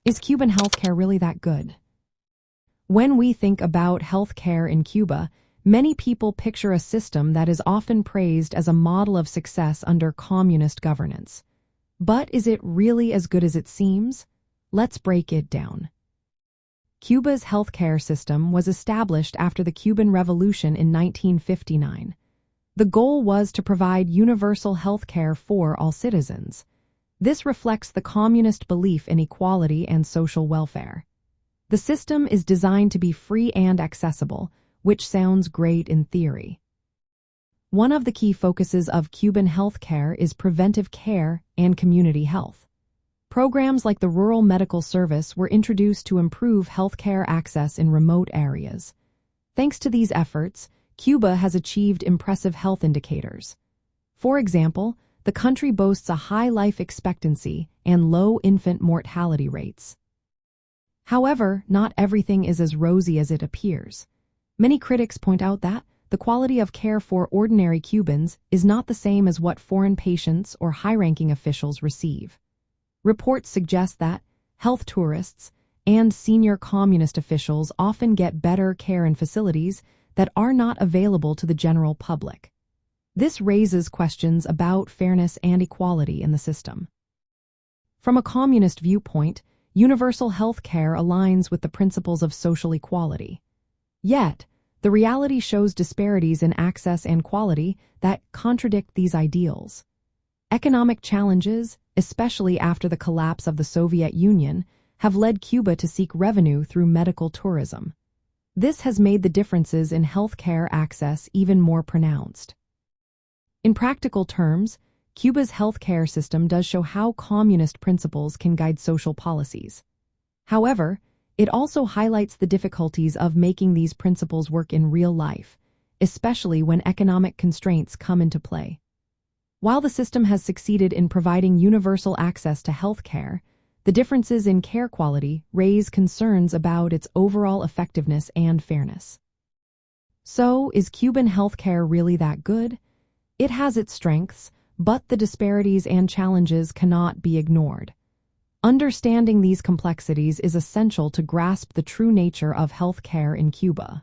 Is Cuban healthcare really that good? When we think about healthcare in Cuba, many people picture a system that is often praised as a model of success under communist governance. But is it really as good as it seems? Let's break it down. Cuba's healthcare system was established after the Cuban Revolution in 1959. The goal was to provide universal healthcare for all citizens. This reflects the communist belief in equality and social welfare. The system is designed to be free and accessible, which sounds great in theory. One of the key focuses of Cuban healthcare is preventive care and community health. Programs like the Rural Medical Service were introduced to improve healthcare access in remote areas. Thanks to these efforts, Cuba has achieved impressive health indicators. For example, the country boasts a high life expectancy and low infant mortality rates. However, not everything is as rosy as it appears. Many critics point out that the quality of care for ordinary Cubans is not the same as what foreign patients or high-ranking officials receive. Reports suggest that health tourists and senior communist officials often get better care in facilities that are not available to the general public. This raises questions about fairness and equality in the system. From a communist viewpoint, universal health care aligns with the principles of social equality. Yet, the reality shows disparities in access and quality that contradict these ideals. Economic challenges, especially after the collapse of the Soviet Union, have led Cuba to seek revenue through medical tourism. This has made the differences in healthcare access even more pronounced. In practical terms, Cuba's healthcare system does show how communist principles can guide social policies. However, it also highlights the difficulties of making these principles work in real life, especially when economic constraints come into play. While the system has succeeded in providing universal access to healthcare, the differences in care quality raise concerns about its overall effectiveness and fairness. So, is Cuban healthcare really that good? It has its strengths, but the disparities and challenges cannot be ignored. Understanding these complexities is essential to grasp the true nature of healthcare in Cuba.